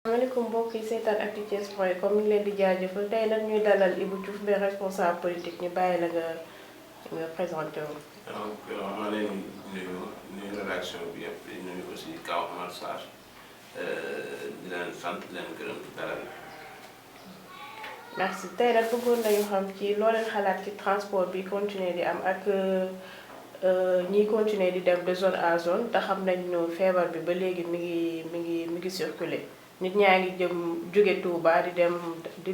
maaleykum mbokk yi seetaan Actuthies.com ñu ngi leen di jaajëfal tey nag ñuy dalal Ibou Diouf des responsable politique ñu bàyyi la nga présenté wu. donc maa leen nuyu rédaction bi yëpp di nuyu aussi Kaw Omar Sarr di leen sant di leen gërëm ci dalal. merci tey nag bëggoon nañu xam ci loo leen xalaat ci transport bi continuer di am ak ñiy continuer di dem de zone à zone te xam nañu feebar bi ba léegi mi ngi circuler. nit ñaa ngi jëm jóge Touba di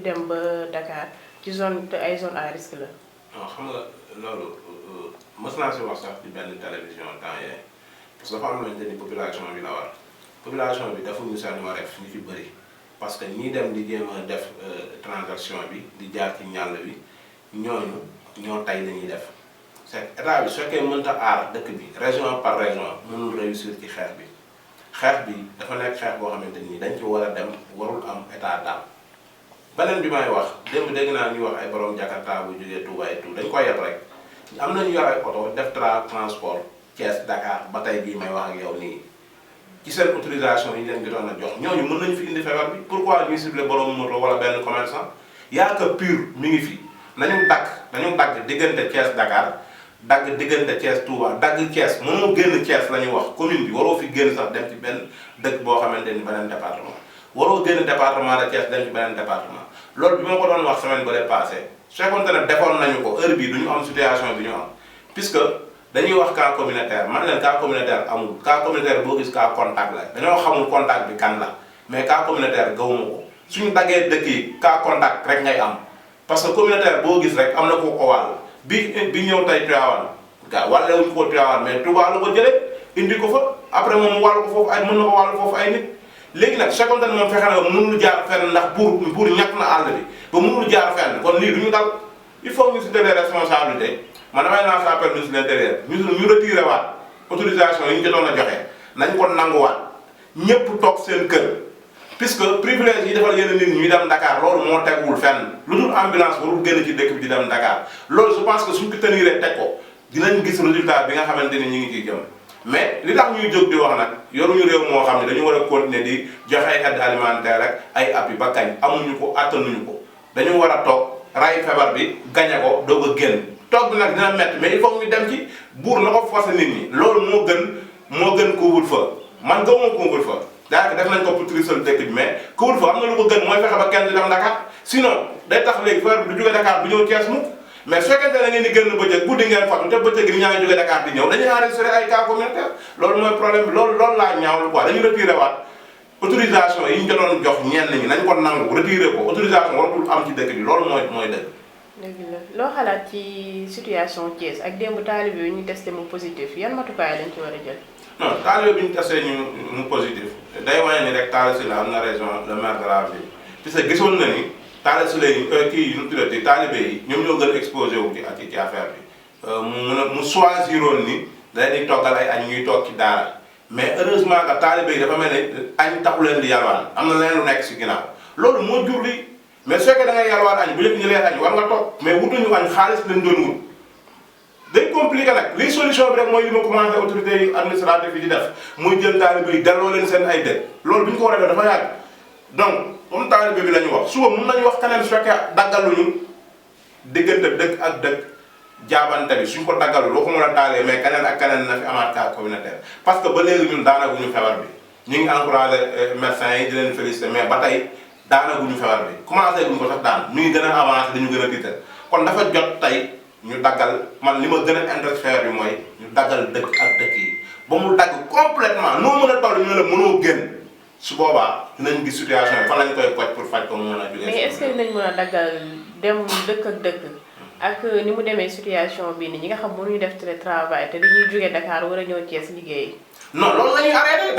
dem ba Dakar ci zone te ay zone à risque la. non xam nga loolu mës naa si wax sax ci benn télévision temps yii parce que dafa am lu ni population bi la war population bi defuñu seen wareef ñu ci bëri parce que ñii dem di jéem a def transaction bi di jaar ci ñàll bi ñooñu ñoo tay lañuy def c'est état bi su fekkee mënta aar dëkk bi région par région mënul réussir ci xeex bi. xeex bi dafa nekk xeex boo xamante ni dañ ci war a dem warul am état daal beneen bi may wax démb dégg naa ñuy wax ay borom Jakarta bu jógee Touba et tout dañ koy yeb rek am nañu yor ay oto def transport Thiès Dakar ba tey bii may wax ak yow nii ci seen autorisation yi leen jotoon a jox ñooñu mën nañu fi indi feebar bi pourquoi ñuy ciblé borom moto wala benn commerçant yaa que pur mi ngi fi nañu dagg diggante Thiès Dakar. dagg diggante Thiès Touba dagg Thiès mënoo génn Thiès la ñuy wax commune bi waroo fi génn sax dem ci benn dëkk boo xamante ni beneen département waroo génn département de Thiès dem ci beneen département loolu bi ma ko doon wax semaine bële passé su fekkoon ne defoon nañu ko heure bii du ñu am situation bi ñu am puisque dañuy wax cas communautaire man leen cas communautaire amul cas communautaire boo gis cas contact la dañoo xamul contact bi kan la mais cas communautaire gawuma ko suñu daggee dëkk yi cas contact rek ngay am parce que communautaire boo gis rek am na ko wàll bi ñëw tey Tivaouane gaa wàlle wuñ ko Tivaouane mais Touba la ko jëlee indi ko fa après moom wàll ko foofu ay mën na ko wàll foofu ay nit léegi nag su fekkoon ne moom fexe na ba mënul jaar fenn ndax pour ñàkk na àll bi ba mënul jaar fenn kon lii du ñu dal il faut ñu si des responsabilités man damay lancer appel ministre de l'Intérieur ñu retiré waat autorisation yi ñu jotoon a joxe nañ ko nanguwaat ñëpp toog seen kër puisque privilège yi defal yenn nit ñuy dem Dakar loolu moo teguwul fenn lu dul ambulance warul génn ci dëkk bi di dem Dakar loolu je pense que suñ ko teniree teg ko dinañ gis résultat bi nga xamante ni ñu ngi ciy jëm mais li tax ñuy jóg di wax nag yoruñu réew moo xam ne dañu war a continuer di joxe ay aide alimentaire rek ay appui ba kañ amuñu ko attanuñu ko dañu war a toog ray feebar bi gañe ko doog a génn toog bi nag dina métti mais il faut ñu dem ci buur na ko forcer nit ñi loolu moo gën couvre-feu man gëmuma couvre-feu daanaka def nañ ko pour trisal dëkk bi mais couvre-feu am na lu ko gën mooy fexe ba kenn di dem Dakar sinon day tax léegi feebar bi du jóge Dakar du ñëw Thiès mukk mais su fekkente ne ngeen di génn bëccëg guddi ngeen fatu te bëccëg gi ñaa ngi jóge Dakar di ñëw dañuy enregistré ay cas communautaire loolu mooy problème bi loolu laa ñaawlu quoi dañu retiré waat autorisation yi ñu jotoon jox ñenn ñi nañ ko nangu retiré ko autorisation waratul am ci dëkk bi loolu mooy dëgg. dëgg la loo xalaat ci situation Thiès ak démb taalibe yi ñu testé mu positif yan matukaay lañ ci war a jël. non taalibe bi ñu testé mu positif day wane ni rek Talla Sylla am na raison le maire de la ville puisque gisoon na ni Talla Sylla yi kii nu tuddati taalibe yi ñoom ñoo gën exposé wu ci affaire bi mu choisiroon ni dañuy toggal ay añ ñuy toog ci daara mais heureusement que taalibe yi dafa mel ni añ taxu leen di yalwaan am na leneen lu nekk si ginnaaw loolu moo jur li mais su fekkee da ngay yalwaan añ bu njëkk ñu leen añ war nga toog mais wutuñu añ xaalis lañ doon wut day compliqué nag lii solution bi rek mooy li ma commencé autorités yi administratives yi di def muy jël taalibe yi delloo leen seen ay dëkk loolu bi ñu ko war a def dafa yàgg donc comme taalibe bi la ñu wax suba mun nañu wax keneen su fekkee daggaluñu diggante dëkk ak dëkk jaabante bi suñ ko daggalul waxuma la taalee mais keneen ak keneen na fi amaat cas communautaire parce que ba léegi ñun daanaguñu feebar bi ñu ngi encouragé médecins yi di leen félicité mais ba tey daanaguñu feebar bi commencé guñu ko sax daan mi ngi gën a avancé dañu gën a tiital kon dafa jot tey ñu daggal man li ma gën a intéressé bi mooy ñu daggal dëkk ak dëkk yi ba mu dagg complètement noo mën a toll ñu ne la mënoo génn su boobaa dinañ gis situation yi fan lañ koy koj pour faj ko mu mën a jógee. mais est-ce que dinañ mën a daggal dem dëkk ak dëkk ak ni mu demee situation bii nii ñi nga xam mënuñu def télétravail te dañuy jógee Dakar war a ñëw Thiès liggéey. non loolu la ñuy arrêté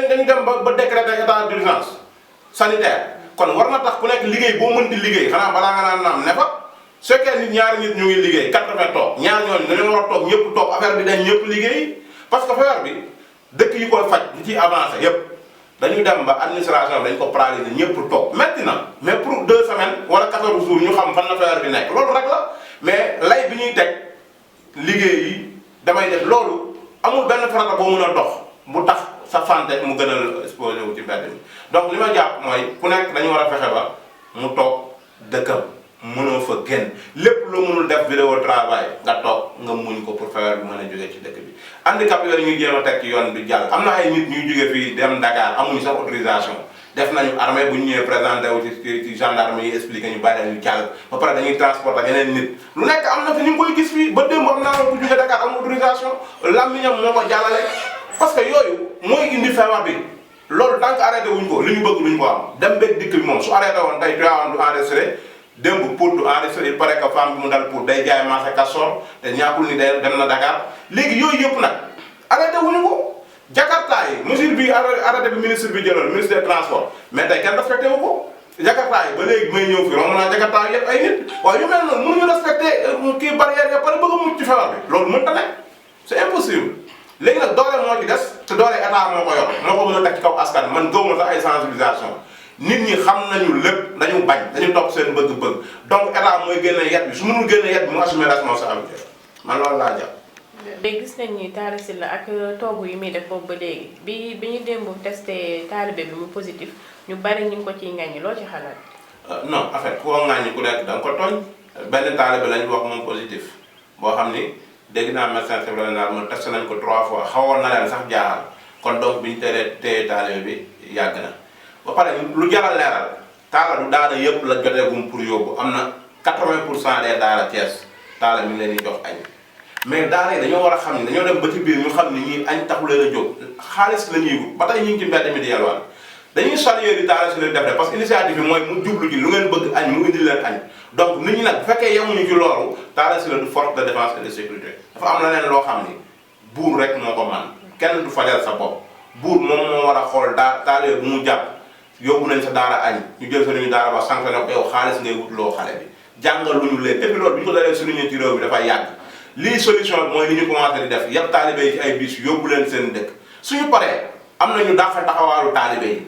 dañuy dem ba décréter état d'urgence sanitaire kon war na tax ku nekk liggéey boo mën di liggéey xanaa balaa nga naan naam ne fa su fekkee nit ñaari nit ñu ngi liggéey 80 toog ñaar ñooñu dañoo war a toog ñëpp toog affaire bi dañ ñëpp liggéey parce que feebar bi dëkk yi koy faj di ci avancé yépp dañuy dem ba administration dañ ko paralyser ñëpp toog metti na mais pour 2 semaines wala 14 jours ñu xam fan la feebar bi nekk loolu rek la mais lay bi ñuy teg liggéey yi damay def loolu amul benn farata boo mën a dox bu tax sa santé mu gën a exposé wu ci mbedd mi donc li ma jàpp mooy ku nekk dañu war a fexe ba mu toog dëkkam mënoo fa génn lépp loo mënul def vidéo travail nga toog nga muñ ko pour feebar bi mën a jógee ci dëkk bi handicap yooyu ñuy jéem a teg ci yoon bi jàll am na ay nit ñuy jóge fii dem Dakar amuñu sax autorisation def nañu armée bu ñu ñëwee présenté wu ci gendarme yi expliqué ñu bàyyi ñu jàll ba pare dañuy transporter yeneen nit lu nekk am na fi ñu ngi koy gis fii ba démb am naa bu jóge Dakar am autorisation làmmiñam moo ko jàllale parce que yooyu mooy indi feebar bi loolu tant que arrêté wuñ ko li ñu bëgg luñ ko am dem beeg dikk bi moom su arrêté woon tey Tivaouane du enregistré démb pour du enregistré il paraît que femme bi mu dal pour day jaay marché Castor te ñaakul ni day dem na Dakar léegi yooyu yëpp nag arrêté wuñu ko Jakarta yi mesure bi arrêté bi ministre bi jëloon ministre des transports mais tey kenn respecté wu ko Jakarta yi ba léegi may ñëw fi romb naa Jakarta yi yëpp ay nit waaye yu mel noonu mënuñu respecté kii barrière ya pare bëgg a mucc ci feebar bi loolu mënta nekk c'est impossible léegi nag doole moo ci des te doole état moo ko yor moo ko mën a teg ci kaw askan man gëw ma sax ay sensibilisation nit ñi xam nañu lépp dañu bañ dañu topp seen bëgg-bëgg donc état mooy génne yet bi su mënul génne yet bi mu assumer responsabilité man loolu laa jàpp. léegi gis nañ ni Talla Sylla ak toogu yi muy def boobu ba léegi bi ñu démb testé taalibe bi mu positif ñu bari ñu ngi ko ciy ŋaññi loo ci xalaat. non en fait koo ŋaññi ku nekk da nga ko tooñ benn taalibe lañu wax moom positif boo xam ni dégg naa médecin chef régional mu testé nañ ko 3 fois xawoon na leen sax jaaxal kon donc bi ñu téye taalibe bi yàgg na ba pare lu jaral leeral Talla du daara yëpp la joteegum pour yóbbu am na 80% des daara Thiès Talla mi ngi leen di jox añ. mais daara yi dañoo war a xam ni dañoo dem ba ci biir ñu xam ni ñii añ taxu leen a jóg xaalis la ñuy wut ba tey ñu ngi ci mbedd mi di yalwaan dañuy saluer di Talla Sylla def parce que initiative bi mooy mu jublu ci lu ngeen bëgg añ mu indi leen añ donc nit ñi nag bu fekkee yemuñu ci loolu Talla Sylla du force de défense et de sécurité dafa am leneen loo xam ni buur rek moo ko man kenn du fajal sa bopp buur moom moo war a xool taalibe bu mu jàpp yóbbu nañ sa daara añ ñu jël sa ñu daara ba sànq ne ko yow xaalis ngay wut loo xale bi jàngal lu ñu leen et puis loolu bi ñu ko dalee suñu ci réew bi dafay yàgg lii solution bi mooy li ñu commencé di def yëpp taalibe yi ci ay bis yóbbu leen seen dëkk suñu paree am na ñu dàq taxawaalu taalibe yi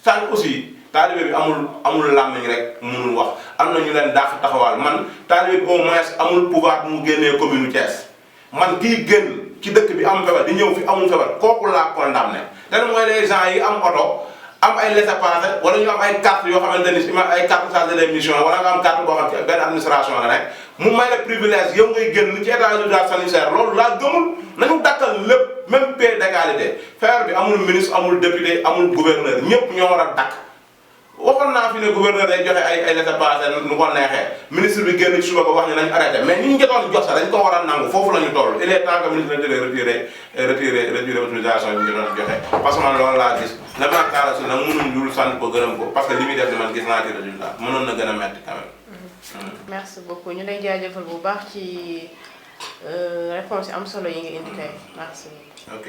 sànq aussi taalibe bi amul làmmiñ rek mënul wax am na ñu leen dàq taxawaal man taalibe bi au moins amul pouvoir bu mu génnee commune Thiès man kii génn ci dëkk bi am feebar di ñëw fi amul feebar kooku laa condamné te mooy les gens yi am oto am ay laissez-passer wala ñu am ay carte yoo xamante ni ay carte chargé de mission wala nga am carte boo xam ci benn administration la nekk mu may la privilège yow ngay génn ci état d'urgence sanitaire loolu laa gëmul nañu dakkal lépp même pied d'égalité feebar bi amul ministre amul député amul gouverneur ñëpp ñoo war a dakk waxoon naa fi ne gouverneur day joxe ay laissez-passer nu ko neexee ministre bi génn ci suba ko wax ñu nañu arrêté mais ñi ñu jotoon jox sax dañ ko war a nangu foofu la ñu toll il est temps que ministre retiré autorisation yi ñu doon joxe parce que man loolu laa gis la ma Talla Sylla nag mënuñ dul sant ko gërëm ko parce que li muy def ni man gis naa ci résultat mënoon na gën a metti quand même. merci beaucoup ñu lay jaajëfal bu baax ci réponse yi am solo yi nga indi tey merci. ok